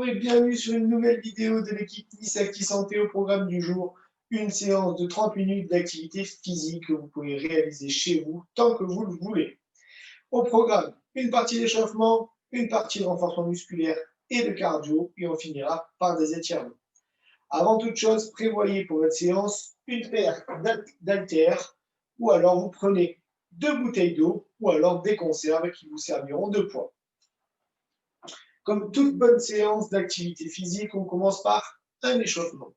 Bonjour et bienvenue sur une nouvelle vidéo de l'équipe Nice Acti Santé. Au programme du jour, une séance de 30 minutes d'activité physique que vous pouvez réaliser chez vous tant que vous le voulez. Au programme, une partie d'échauffement, une partie de renforcement musculaire et de cardio, et on finira par des étirements. Avant toute chose, prévoyez pour votre séance une paire d'haltères, ou alors vous prenez 2 bouteilles d'eau, ou alors des conserves qui vous serviront de poids. Comme toute bonne séance d'activité physique, on commence par un échauffement.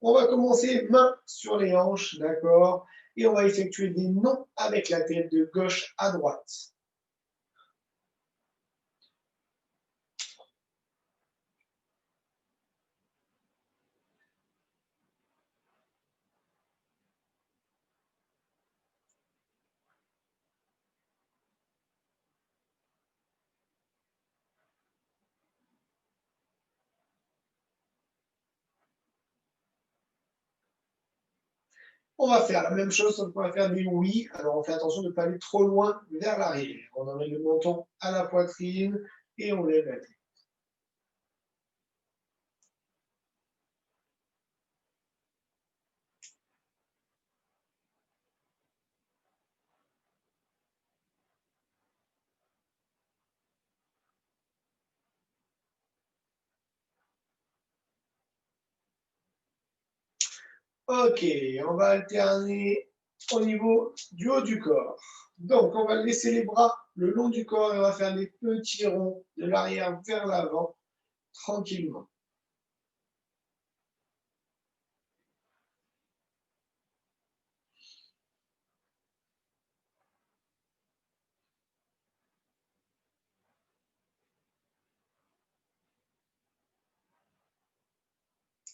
On va commencer main sur les hanches, d'accord? Et on va effectuer des nons avec la tête de gauche à droite. On va faire la même chose, sauf qu'on va faire des oui. Alors on fait attention de ne pas aller trop loin vers l'arrière. On emmène le menton à la poitrine et on lève la tête. Ok, on va alterner au niveau du haut du corps. Donc, on va laisser les bras le long du corps et on va faire des petits ronds de l'arrière vers l'avant, tranquillement.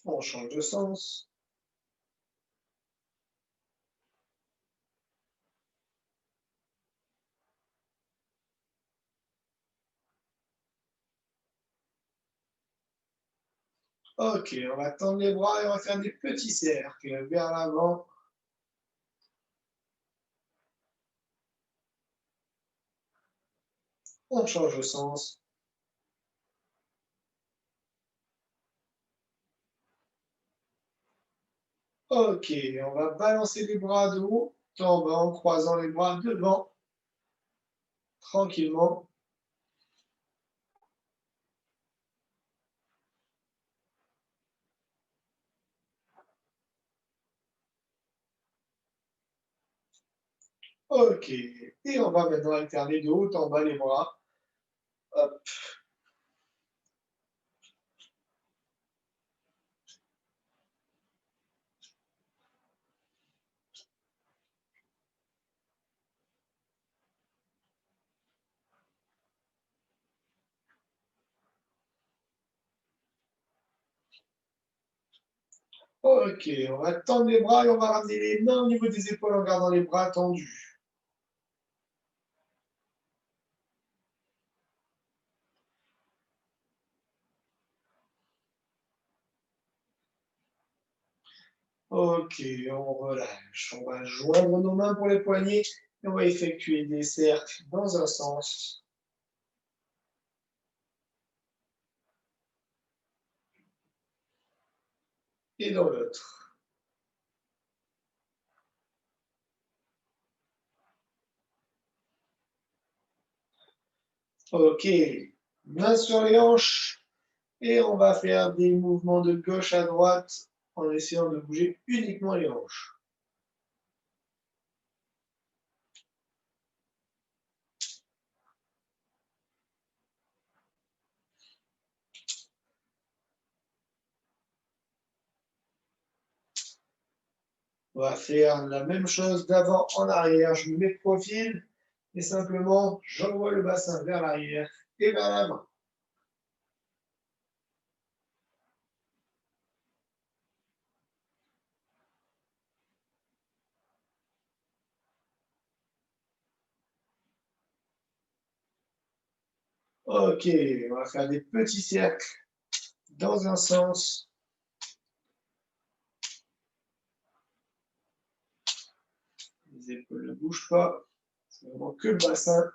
On change de sens. Ok, on va tendre les bras et on va faire des petits cercles vers l'avant. On change de sens. Ok, on va balancer les bras de haut en bas en croisant les bras devant, tranquillement. Ok, et on va maintenant alterner de haut en bas les bras. Hop. Ok, on va tendre les bras et on va ramener les mains au niveau des épaules en gardant les bras tendus. Ok, on relâche. On va joindre nos mains pour les poignets et on va effectuer des cercles dans un sens et dans l'autre. Ok, main sur les hanches et on va faire des mouvements de gauche à droite en essayant de bouger uniquement les hanches. On va faire la même chose d'avant en arrière. Je me mets de profil et simplement j'envoie le bassin vers l'arrière et vers l'avant. Ok, on va faire des petits cercles dans un sens. Les épaules ne bougent pas. C'est vraiment que le bassin.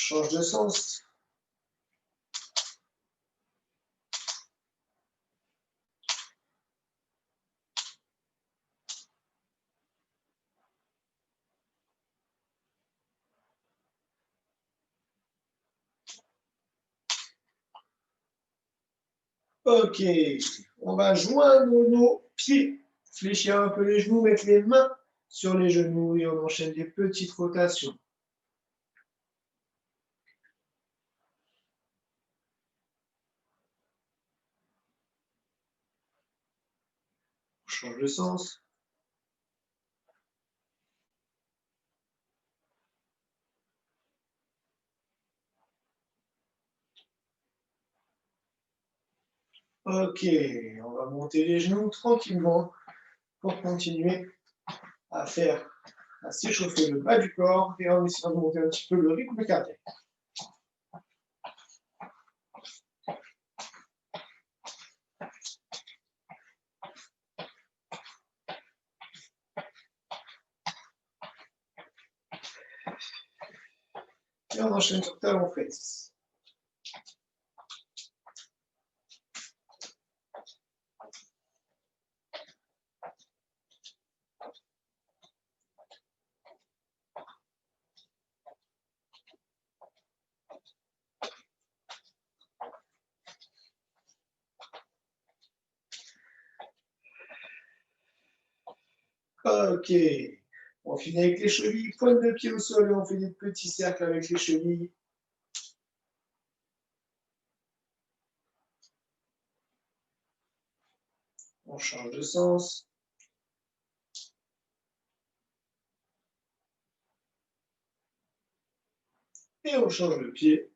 change de sens. Ok, on va joindre nos pieds, fléchir un peu les genoux, mettre les mains sur les genoux et on enchaîne des petites rotations. On change de sens. Ok, on va monter les genoux tranquillement pour continuer à s'échauffer le bas du corps et en essayant de monter un petit peu le rythme cardiaque. Et on enchaîne sur talon fesse. Ok, on finit avec les chevilles, pointe de pied au sol et on fait des petits cercles avec les chevilles. On change de sens. Et on change de pied.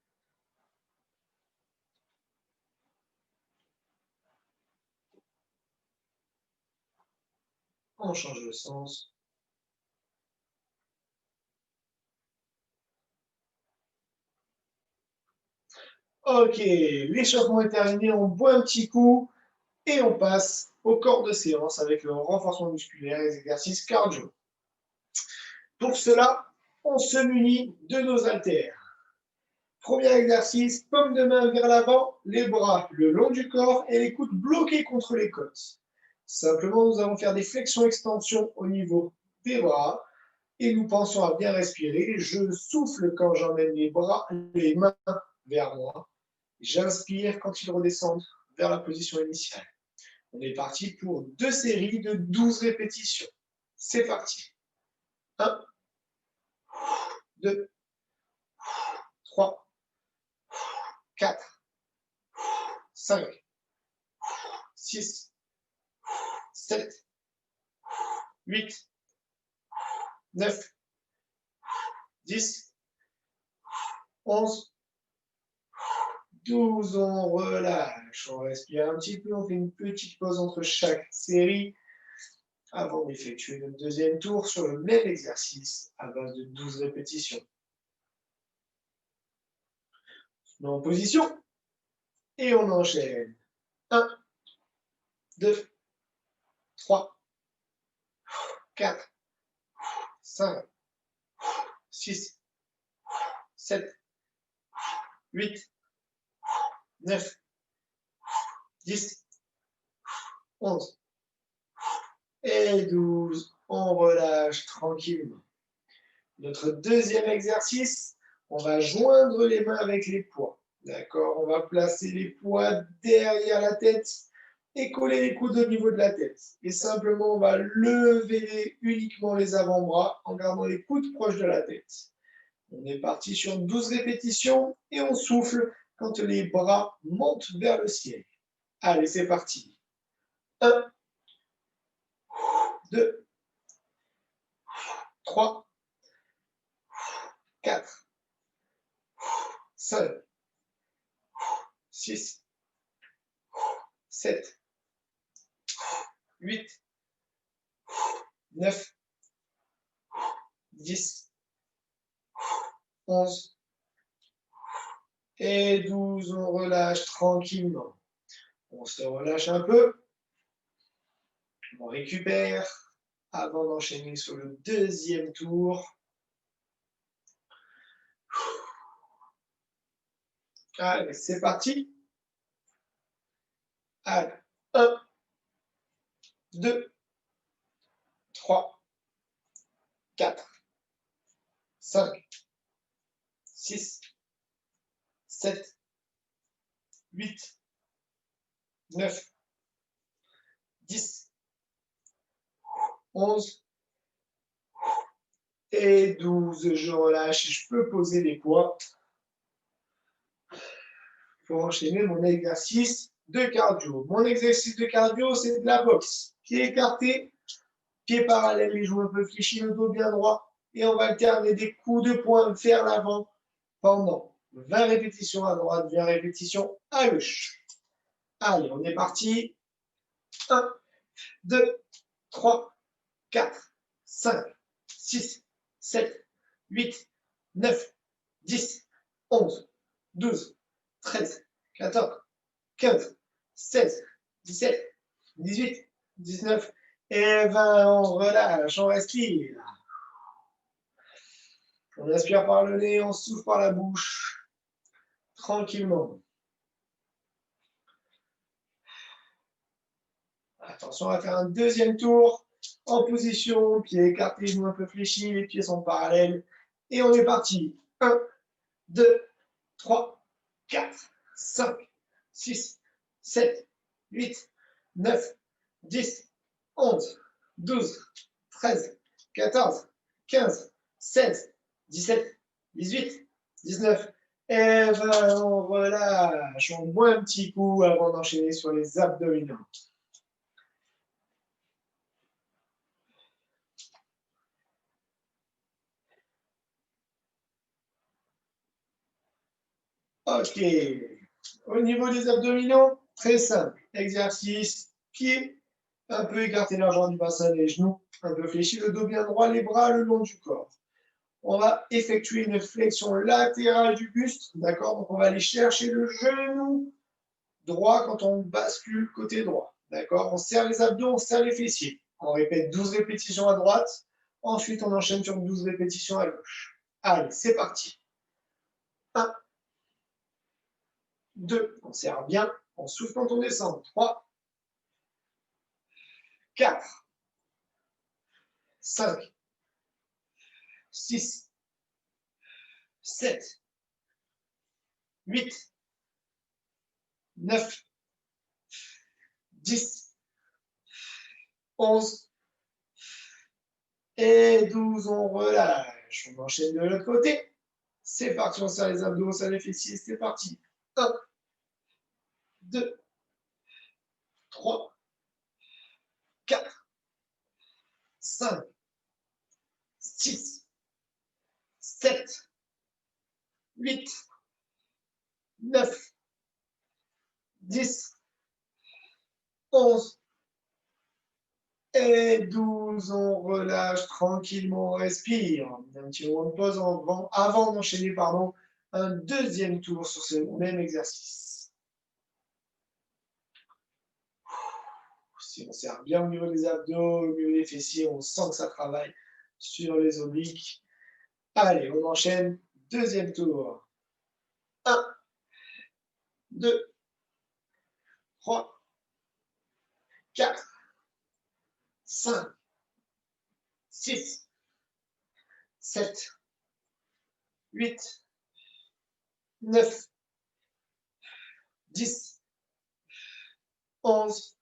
On change de sens. Ok, l'échauffement est terminé, on boit un petit coup et on passe au corps de séance avec le renforcement musculaire et les exercices cardio. Pour cela, on se munit de nos haltères. Premier exercice, paume de main vers l'avant, les bras le long du corps et les coudes bloqués contre les côtes. Simplement, nous allons faire des flexions-extensions au niveau des bras et nous pensons à bien respirer. Je souffle quand j'emmène les mains vers moi. J'inspire quand ils redescendent vers la position initiale. On est parti pour 2 séries de 12 répétitions. C'est parti. 1, 2, 3, 4, 5, 6, 7, 8, 9, 10, 11, 12. On relâche, on respire un petit peu, on fait une petite pause entre chaque série avant d'effectuer le deuxième tour sur le même exercice à base de 12 répétitions. On est en position et on enchaîne. 1, 2, 3, 4, 5, 6, 7, 8, 9, 10, 11 et 12. On relâche tranquillement. Notre deuxième exercice, on va joindre les mains avec les poids. D'accord? On va placer les poids derrière la tête et coller les coudes au niveau de la tête. Et simplement, on va lever uniquement les avant-bras en gardant les coudes proches de la tête. On est parti sur 12 répétitions et on souffle quand les bras montent vers le ciel. Allez, c'est parti. 1, 2, 3, 4, 5, 6, 7, 8, 9, 10, 11 et 12. On relâche tranquillement. On se relâche un peu. On récupère avant d'enchaîner sur le deuxième tour. Allez, c'est parti. Allez, 1, 2, 3, 4, 5, 6, 7, 8, 9, 10, 11 et 12. Je relâche, je peux poser les poids pour enchaîner mon exercice de cardio. Mon exercice de cardio, c'est de la boxe. Pied écarté, pied parallèle, les genoux un peu fléchis, le dos bien droit. Et on va alterner des coups de poing vers l'avant pendant 20 répétitions à droite, 20 répétitions à gauche. Allez, on est parti. 1, 2, 3, 4, 5, 6, 7, 8, 9, 10, 11, 12, 13, 14, 15, 16, 17, 18, 19 et 20. On relâche, on respire. On inspire par le nez, on souffle par la bouche, tranquillement. Attention, on va faire un deuxième tour en position, pieds écartés, genoux un peu fléchis, les pieds sont parallèles. Et on est parti. 1, 2, 3, 4, 5, 6, 7, 8, 9, 10, 11, 12, 13, 14, 15, 16, 17, 18, 19 et 20. On relâche. On boit un petit coup avant d'enchaîner sur les abdominaux. Ok. Au niveau des abdominaux, très simple. Exercice, pied un peu écarté largement du bassin des genoux, un peu fléchi, le dos bien droit, les bras le long du corps. On va effectuer une flexion latérale du buste, d'accord? Donc on va aller chercher le genou droit quand on bascule côté droit, d'accord? On serre les abdos, on serre les fessiers. On répète 12 répétitions à droite, ensuite on enchaîne sur 12 répétitions à gauche. Allez, c'est parti. 1, 2, on serre bien, on souffle quand on descend. 3, 4, 5, 6, 7, 8, 9, 10, 11 et 12. On relâche. On enchaîne de l'autre côté. C'est parti, on serre les abdos, on serre les fessiers. C'est parti. 1, 2, 3, 4, 5, 6, 7, 8, 9, 10, 11 et 12. On relâche tranquillement, on respire. Un petit moment de pause avant d'enchaîner un deuxième tour sur ce même exercice. Si on serre bien au niveau des abdos, au niveau des fessiers, on sent que ça travaille sur les obliques. Allez, on enchaîne. Deuxième tour. 1, 2, 3, 4, 5, 6, 7, 8, 9, 10, 11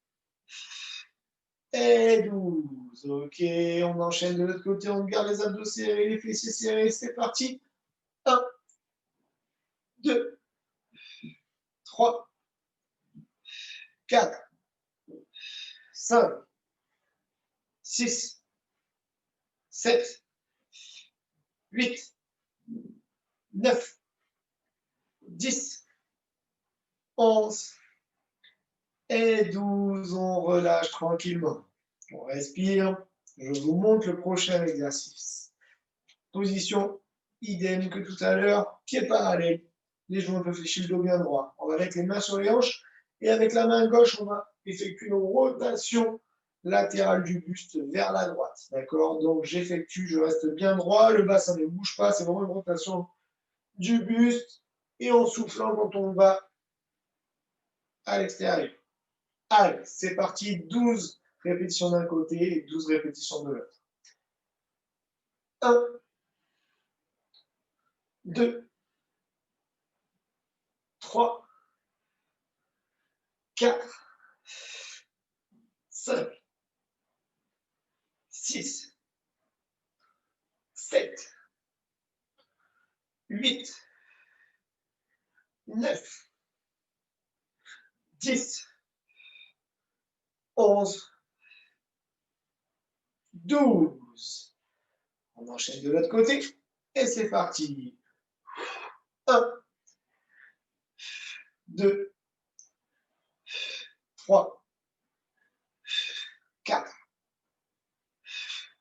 et 12. Ok, on enchaîne de l'autre côté, on garde les abdos serrés, les fessiers serrés. C'est parti. 1, 2, 3, 4, 5, 6, 7, 8, 9, 10, 11 et 12. On relâche tranquillement. On respire. Je vous montre le prochain exercice. Position idem que tout à l'heure. Pieds parallèles. Les genoux un peu fléchis, le dos bien droit. On va mettre les mains sur les hanches. Et avec la main gauche, on va effectuer une rotation latérale du buste vers la droite. D'accord? Donc j'effectue, je reste bien droit. Le bassin ne bouge pas. C'est vraiment une rotation du buste et en soufflant quand on va à l'extérieur. Allez, c'est parti, 12 répétitions d'un côté et 12 répétitions de l'autre. 1, 2, 3, 4, 5, 6, 7, 8, 9, 10, 11, 12. On enchaîne de l'autre côté et c'est parti. 1, 2, 3, 4,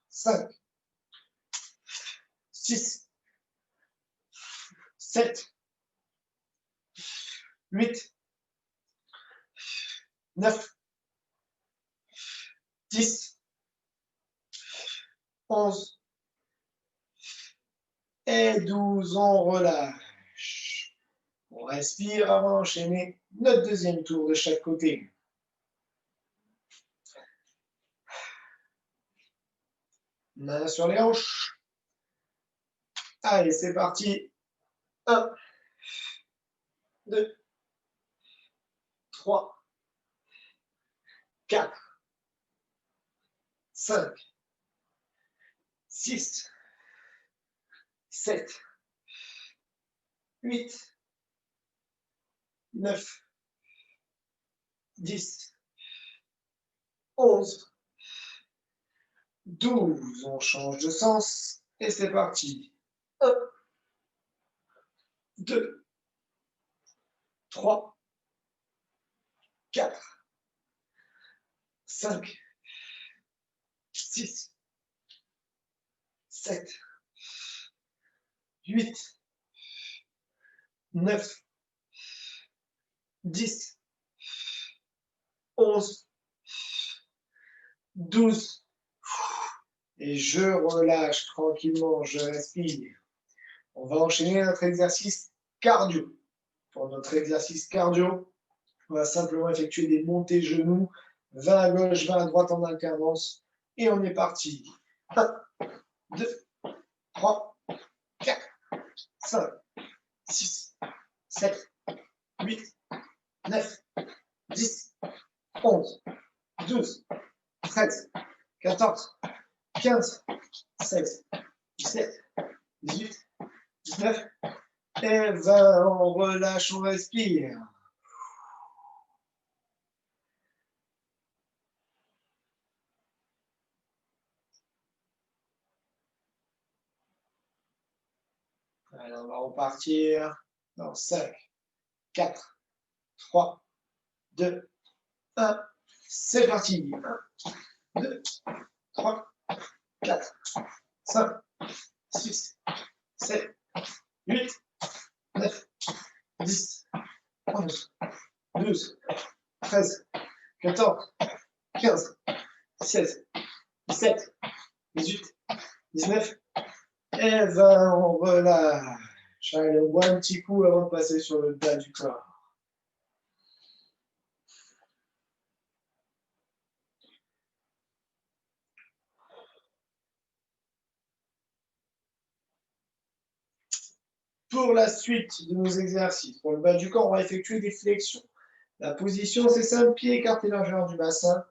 5, 6, 7, 8, 9, 10, 11 et 12. On relâche. On respire avant d'enchaîner notre deuxième tour de chaque côté. Main sur les hanches. Allez, c'est parti. 1, 2, 3, 4, 5, 6, 7, 8, 9, 10, 11, 12. On change de sens et c'est parti. 1, 2, 3, 4, 5, 6, 7, 8, 9, 10, 11, 12. Et je relâche tranquillement, je respire. On va enchaîner notre exercice cardio. Pour notre exercice cardio, on va simplement effectuer des montées genoux, 20 à gauche, 20 à droite en alternance. Et on est parti. 1, 2, 3, 4, 5, 6, 7, 8, 9, 10, 11, 12, 13, 14, 15, 16, 17, 18, 19 et 20. On relâche, on respire. Alors, on va repartir dans 5, 4, 3, 2, 1. C'est parti. 1, 2, 3, 4, 5, 6, 7, 8, 9, 10, 11, 12, 13, 14, 15, 16, 17, 18, 19 et 20. On relâche. Allez, on boit un petit coup avant de passer sur le bas du corps. Pour la suite de nos exercices, pour le bas du corps, on va effectuer des flexions. La position, c'est simple, pied écarté largeur du bassin.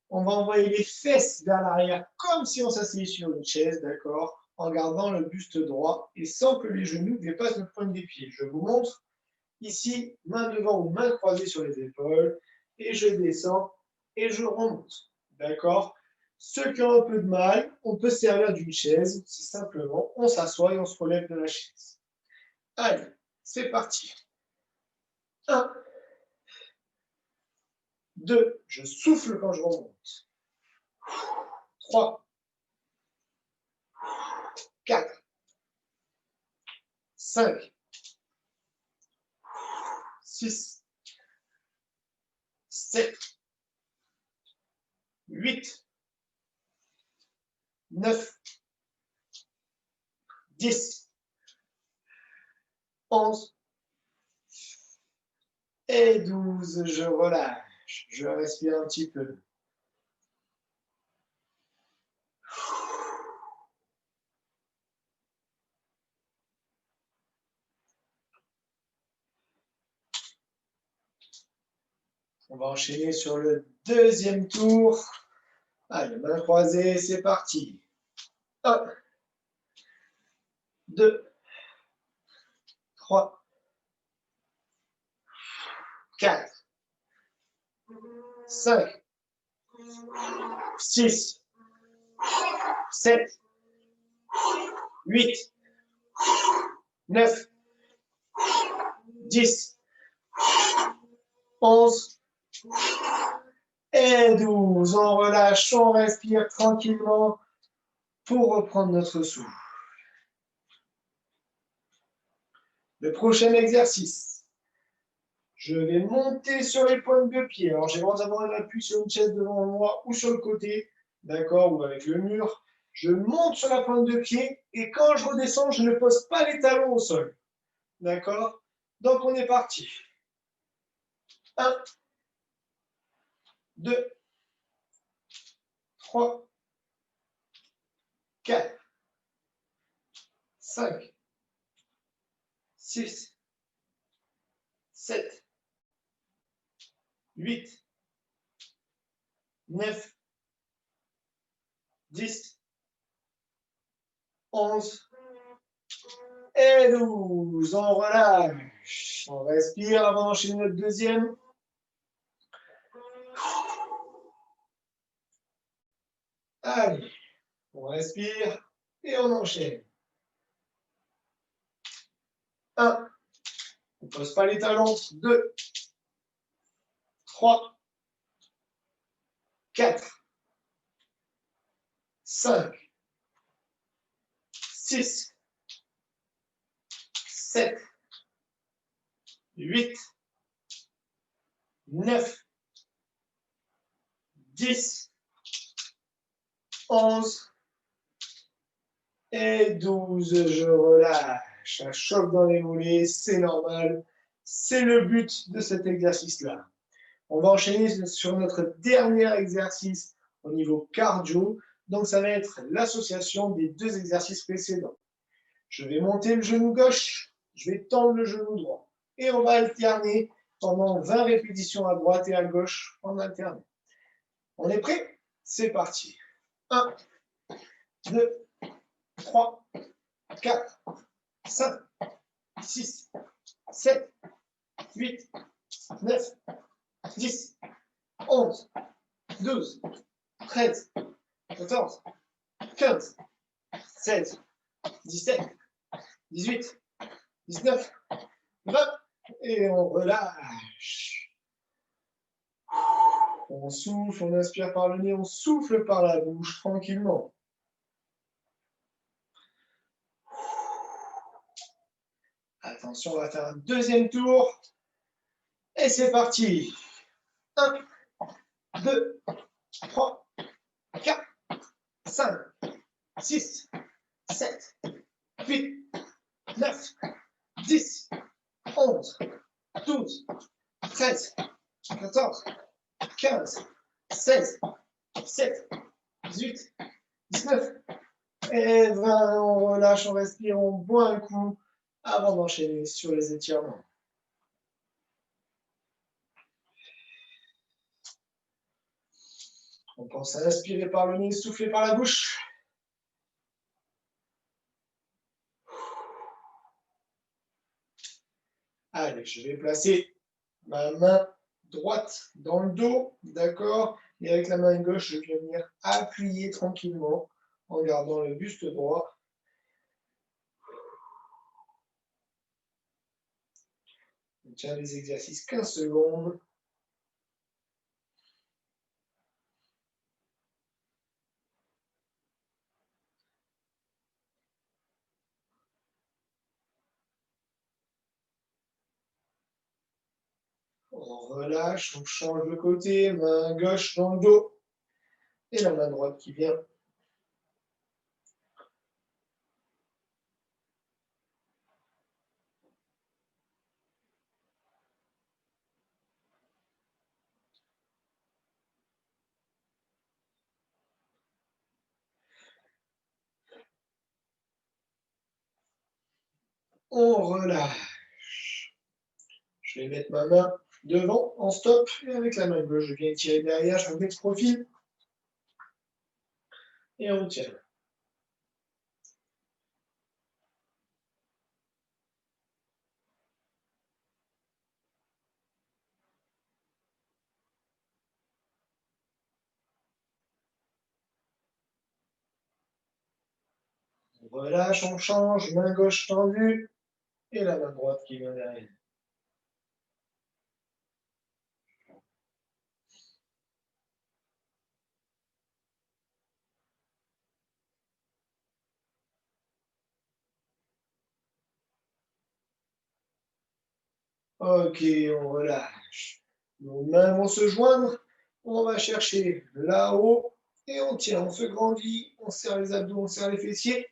On va envoyer les fesses vers l'arrière comme si on s'asseyait sur une chaise, d'accord, en gardant le buste droit et sans que les genoux dépassent notre pointe des pieds. Je vous montre ici, main devant ou main croisée sur les épaules, et je descends et je remonte, d'accord. Ceux qui ont un peu de mal, on peut se servir d'une chaise, c'est simplement, on s'assoit et on se relève de la chaise. Allez, c'est parti. 1, 2, je souffle quand je remonte. 3, 4, 5, 6, 7, 8, 9, 10, 11, Et 12, je relâche. Je respire un petit peu. On va enchaîner sur le deuxième tour. Allez, main croisée, c'est parti. 1, 2, 3, 4, 5, 6, 7, 8, 9, 10, 11 et 12. On relâche, on respire tranquillement pour reprendre notre souffle. Le prochain exercice. Je vais monter sur les pointes de pied. Alors, j'ai le droit d'avoir un appui sur une chaise devant moi ou sur le côté, d'accord, ou avec le mur. Je monte sur la pointe de pied et quand je redescends, je ne pose pas les talons au sol. D'accord? Donc, on est parti. 1, 2, 3, 4, 5, 6, 7, 8, 9, 10, 11 et 12. On relâche. On respire avant d'enchaîner notre deuxième. Allez, on respire et on enchaîne. 1, on ne pose pas les talons. 2, 3, 4, 5, 6, 7, 8, 9, 10, 11 et 12. Je relâche. Un choc dans les mollets, c'est normal. C'est le but de cet exercice-là. On va enchaîner sur notre dernier exercice au niveau cardio. Donc, ça va être l'association des deux exercices précédents. Je vais monter le genou gauche, je vais tendre le genou droit. Et on va alterner pendant 20 répétitions à droite et à gauche en alternant. On est prêt? C'est parti. 1, 2, 3, 4, 5, 6, 7, 8, 9, 10, 11, 12, 13, 14, 15, 16, 17, 18, 19, 20. Et on relâche. On souffle, on inspire par le nez, on souffle par la bouche tranquillement. Attention, on va faire un deuxième tour. Et c'est parti. 1, 2, 3, 4, 5, 6, 7, 8, 9, 10, 11, 12, 13, 14, 15, 16, 17, 18, 19 et 20. On relâche, on respire, on boit un coup avant d'enchaîner sur les étirements. On pense à inspirer par le nez, souffler par la bouche. Allez, je vais placer ma main droite dans le dos, d'accord? Et avec la main gauche, je vais venir appuyer tranquillement en gardant le buste droit. On tient les exercices 15 secondes. On relâche, on change de côté, main gauche dans le dos et la main droite qui vient. On relâche. Je vais mettre ma main devant en stop et avec la main gauche, je viens tirer derrière, je me mets de profil et on tient. On relâche, on change, main gauche tendue et la main droite qui vient derrière. Ok, on relâche. Nos mains vont se joindre. On va chercher là-haut et on tient. On se grandit. On serre les abdos, on serre les fessiers.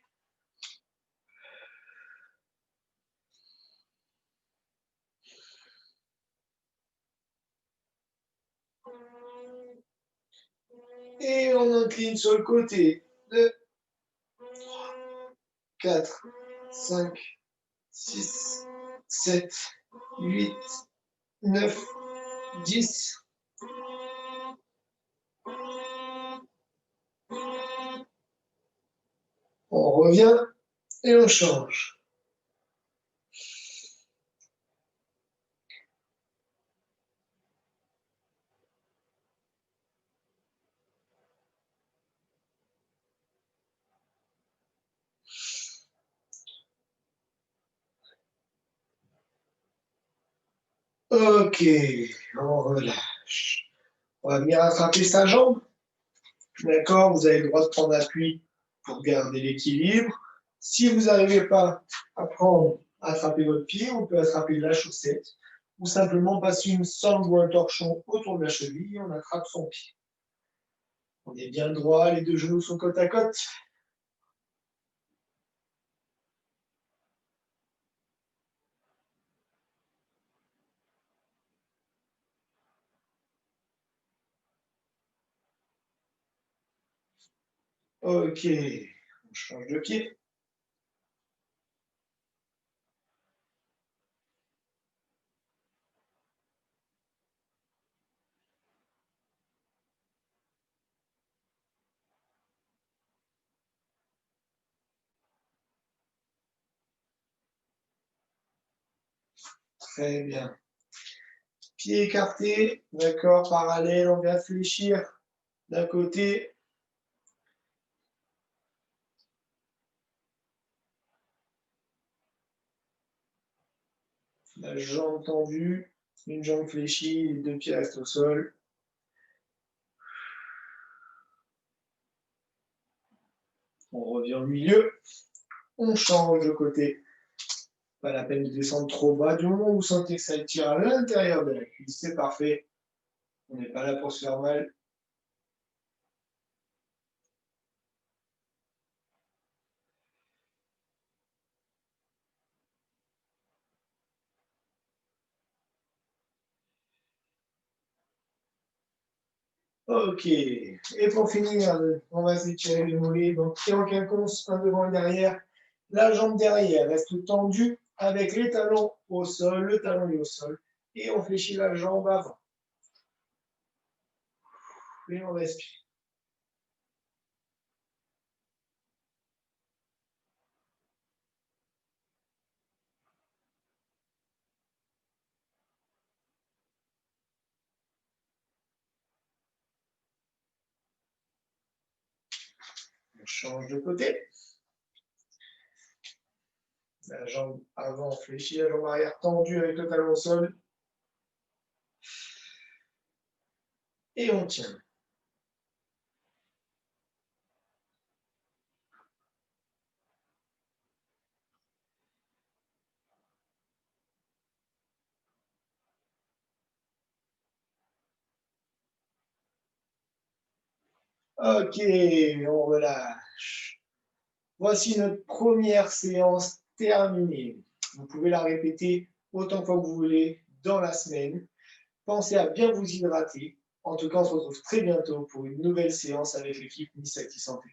Et on incline sur le côté. 2, 4, 5, 6, 7, 8, 9, 10. On revient et on change. Ok, on relâche. On va venir attraper sa jambe. D'accord, vous avez le droit de prendre appui pour garder l'équilibre. Si vous n'arrivez pas à attraper votre pied, on peut attraper la chaussette ou simplement passer une sangle ou un torchon autour de la cheville et on attrape son pied. On est bien droit, les deux genoux sont côte à côte. Ok, on change de pied. Très bien. Pied écarté, d'accord, parallèle, on vient fléchir d'un côté. La jambe tendue, une jambe fléchie, les deux pieds restent au sol. On revient au milieu, on change de côté. Pas la peine de descendre trop bas. Du moment où vous sentez que ça tire à l'intérieur de la cuisse, c'est parfait. On n'est pas là pour se faire mal. Ok. Et pour finir, on va s'étirer les mollets. Donc, pied en quinconce, un devant et derrière. La jambe derrière reste tendue avec les talons au sol, le talon est au sol. Et on fléchit la jambe avant. Et on respire. On change de côté. La jambe avant fléchie, la jambe arrière tendue avec le talon au sol. Et on tient. Ok, on relâche. Voici notre première séance terminée. Vous pouvez la répéter autant que vous voulez dans la semaine. Pensez à bien vous hydrater. En tout cas, on se retrouve très bientôt pour une nouvelle séance avec l'équipe Miss Active Santé.